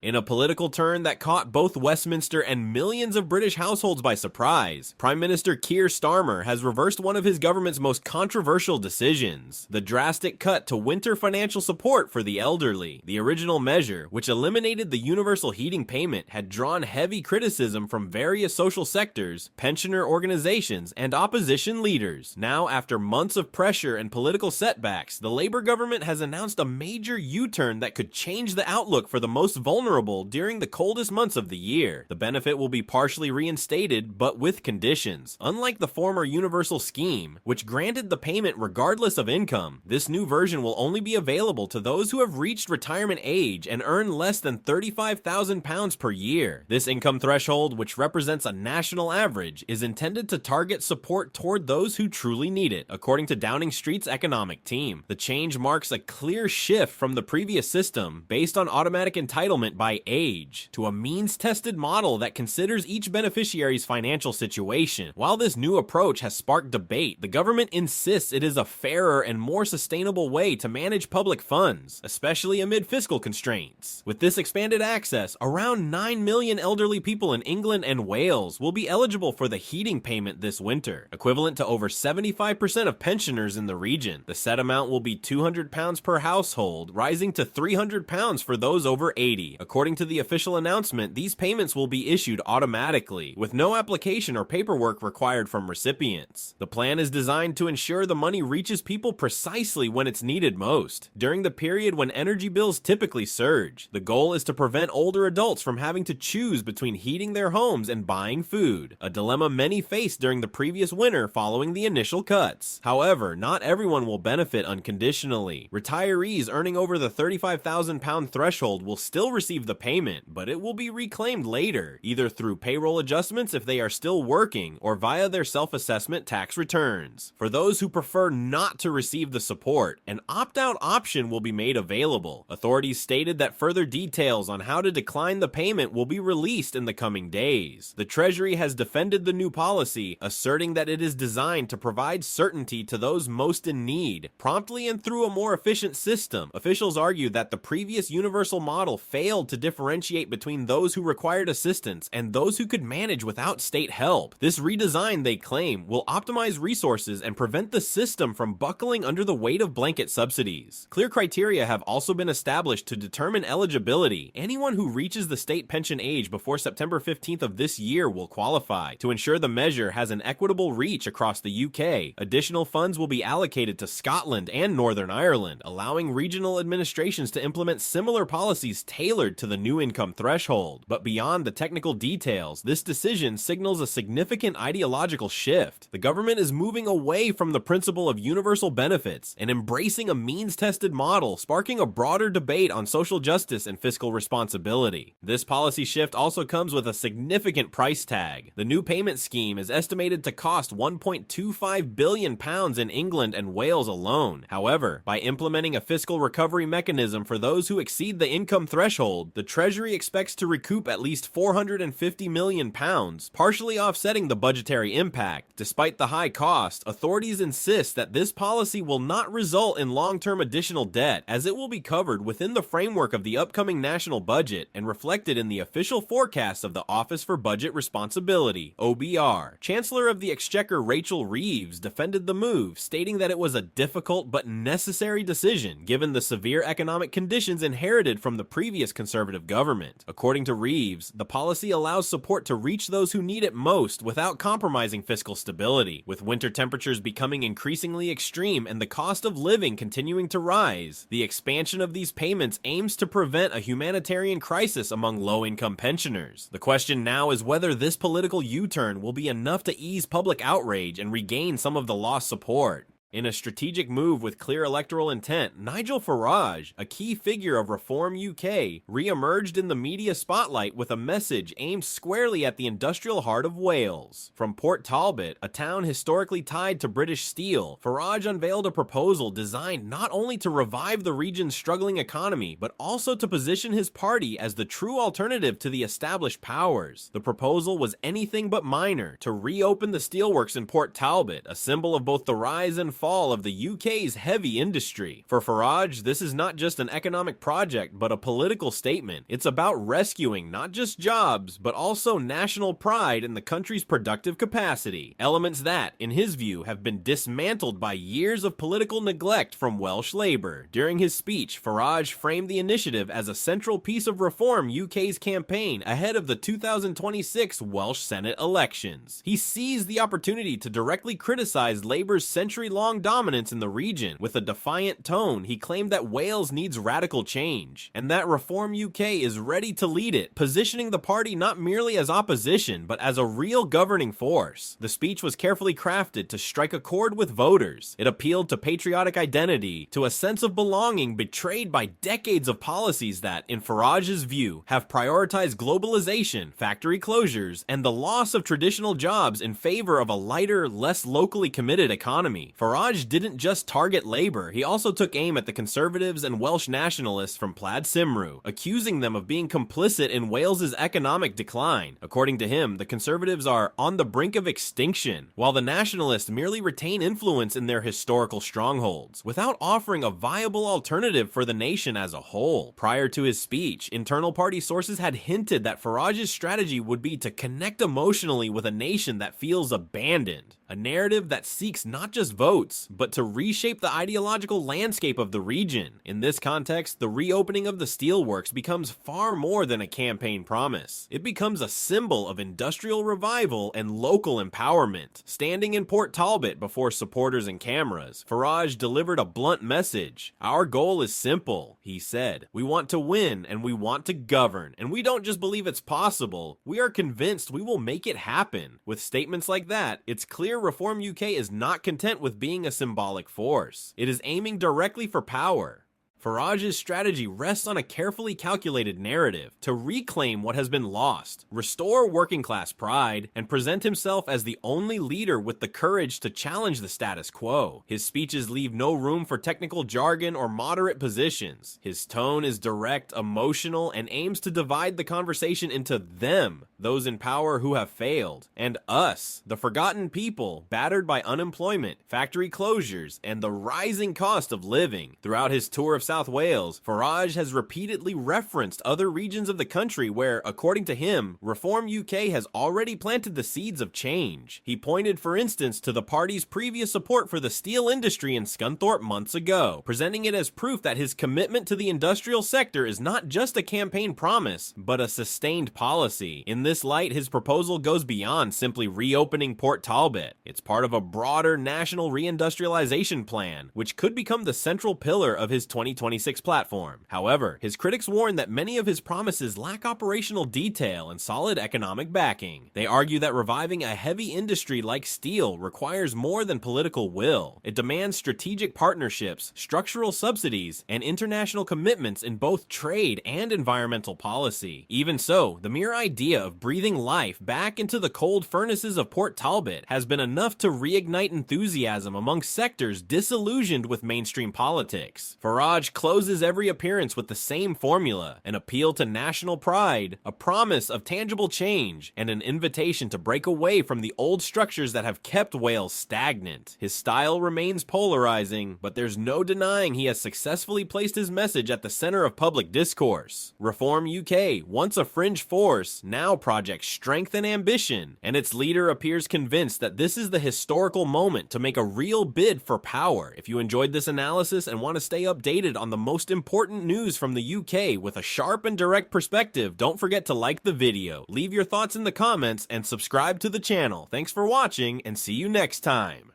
In a political turn that caught both Westminster and millions of British households by surprise, Prime Minister Keir Starmer has reversed one of his government's most controversial decisions: the drastic cut to winter financial support for the elderly. The original measure, which eliminated the universal heating payment, had drawn heavy criticism from various social sectors, pensioner organizations, and opposition leaders. Now, after months of pressure and political setbacks, the Labour government has announced a major U-turn that could change the outlook for the most vulnerable during the coldest months of the year. The benefit will be partially reinstated, but with conditions. Unlike the former universal scheme, which granted the payment regardless of income, this new version will only be available to those who have reached retirement age and earn less than £35,000 per year. This income threshold, which represents a national average, is intended to target support toward those who truly need it, according to Downing Street's economic team. The change marks a clear shift from the previous system, based on automatic entitlement by age, to a means-tested model that considers each beneficiary's financial situation. While this new approach has sparked debate, the government insists it is a fairer and more sustainable way to manage public funds, especially amid fiscal constraints. With this expanded access, around 9 million elderly people in England and Wales will be eligible for the heating payment this winter, equivalent to over 75% of pensioners in the region. The set amount will be £200 per household, rising to £300 for those over 80. According to the official announcement, these payments will be issued automatically, with no application or paperwork required from recipients. The plan is designed to ensure the money reaches people precisely when it's needed most, during the period when energy bills typically surge. The goal is to prevent older adults from having to choose between heating their homes and buying food, a dilemma many faced during the previous winter following the initial cuts. However, not everyone will benefit unconditionally. Retirees earning over the £35,000 threshold will still receive the payment, but it will be reclaimed later, either through payroll adjustments if they are still working, or via their self-assessment tax returns. For those who prefer not to receive the support, an opt-out option will be made available. Authorities stated that further details on how to decline the payment will be released in the coming days. The Treasury has defended the new policy, asserting that it is designed to provide certainty to those most in need, promptly and through a more efficient system. Officials argue that the previous universal model failed to differentiate between those who required assistance and those who could manage without state help. This redesign, they claim, will optimize resources and prevent the system from buckling under the weight of blanket subsidies. Clear criteria have also been established to determine eligibility. Anyone who reaches the state pension age before September 15th of this year will qualify. To ensure the measure has an equitable reach across the UK, additional funds will be allocated to Scotland and Northern Ireland, allowing regional administrations to implement similar policies tailored to the new income threshold. But beyond the technical details, this decision signals a significant ideological shift. The government is moving away from the principle of universal benefits and embracing a means-tested model, sparking a broader debate on social justice and fiscal responsibility. This policy shift also comes with a significant price tag. The new payment scheme is estimated to cost £1.25 billion in England and Wales alone. However, by implementing a fiscal recovery mechanism for those who exceed the income threshold, the Treasury expects to recoup at least £450 million, partially offsetting the budgetary impact. Despite the high cost, authorities insist that this policy will not result in long-term additional debt, as it will be covered within the framework of the upcoming national budget and reflected in the official forecast of the Office for Budget Responsibility, OBR. Chancellor of the Exchequer Rachel Reeves defended the move, stating that it was a difficult but necessary decision given the severe economic conditions inherited from the previous Conservative government. According to Reeves, the policy allows support to reach those who need it most without compromising fiscal stability. With winter temperatures becoming increasingly extreme and the cost of living continuing to rise, the expansion of these payments aims to prevent a humanitarian crisis among low-income pensioners. The question now is whether this political U-turn will be enough to ease public outrage and regain some of the lost support. In a strategic move with clear electoral intent, Nigel Farage, a key figure of Reform UK, re-emerged in the media spotlight with a message aimed squarely at the industrial heart of Wales. From Port Talbot, a town historically tied to British steel, Farage unveiled a proposal designed not only to revive the region's struggling economy, but also to position his party as the true alternative to the established powers. The proposal was anything but minor: to reopen the steelworks in Port Talbot, a symbol of both the rise and fall of the UK's heavy industry. For Farage, this is not just an economic project, but a political statement. It's about rescuing not just jobs, but also national pride in the country's productive capacity. Elements that, in his view, have been dismantled by years of political neglect from Welsh Labour. During his speech, Farage framed the initiative as a central piece of reform UK's campaign ahead of the 2026 Welsh Senate elections. He seized the opportunity to directly criticize Labour's century-long dominance in the region. With a defiant tone, he claimed that Wales needs radical change, and that Reform UK is ready to lead it, positioning the party not merely as opposition, but as a real governing force. The speech was carefully crafted to strike a chord with voters. It appealed to patriotic identity, to a sense of belonging betrayed by decades of policies that, in Farage's view, have prioritized globalization, factory closures, and the loss of traditional jobs in favor of a lighter, less locally committed economy. Farage didn't just target Labour, he also took aim at the Conservatives and Welsh nationalists from Plaid Cymru, accusing them of being complicit in Wales's economic decline. According to him, the Conservatives are on the brink of extinction, while the nationalists merely retain influence in their historical strongholds, without offering a viable alternative for the nation as a whole. Prior to his speech, internal party sources had hinted that Farage's strategy would be to connect emotionally with a nation that feels abandoned, a narrative that seeks not just votes, but to reshape the ideological landscape of the region. In this context, the reopening of the steelworks becomes far more than a campaign promise. It becomes a symbol of industrial revival and local empowerment. Standing in Port Talbot before supporters and cameras, Farage delivered a blunt message. "Our goal is simple," he said. "We want to win and we want to govern, and we don't just believe it's possible, we are convinced we will make it happen." With statements like that, it's clear Reform UK is not content with being a symbolic force. It is aiming directly for power. Farage's strategy rests on a carefully calculated narrative to reclaim what has been lost, restore working-class pride, and present himself as the only leader with the courage to challenge the status quo. His speeches leave no room for technical jargon or moderate positions. His tone is direct, emotional, and aims to divide the conversation into them, those in power who have failed, and us, the forgotten people, battered by unemployment, factory closures, and the rising cost of living. Throughout his tour of South Wales, Farage has repeatedly referenced other regions of the country where, according to him, Reform UK has already planted the seeds of change. He pointed, for instance, to the party's previous support for the steel industry in Scunthorpe months ago, presenting it as proof that his commitment to the industrial sector is not just a campaign promise, but a sustained policy. In this light, his proposal goes beyond simply reopening Port Talbot. It's part of a broader national reindustrialization plan, which could become the central pillar of his 2026 platform. However, his critics warn that many of his promises lack operational detail and solid economic backing. They argue that reviving a heavy industry like steel requires more than political will. It demands strategic partnerships, structural subsidies, and international commitments in both trade and environmental policy. Even so, the mere idea of breathing life back into the cold furnaces of Port Talbot has been enough to reignite enthusiasm among sectors disillusioned with mainstream politics. Farage closes every appearance with the same formula: an appeal to national pride, a promise of tangible change, and an invitation to break away from the old structures that have kept Wales stagnant. His style remains polarizing, but there's no denying he has successfully placed his message at the center of public discourse. Reform UK, once a fringe force, now projects strength and ambition, and its leader appears convinced that this is the historical moment to make a real bid for power. If you enjoyed this analysis and want to stay updated on the most important news from the UK with a sharp and direct perspective, don't forget to like the video, leave your thoughts in the comments, and subscribe to the channel. Thanks for watching, and see you next time.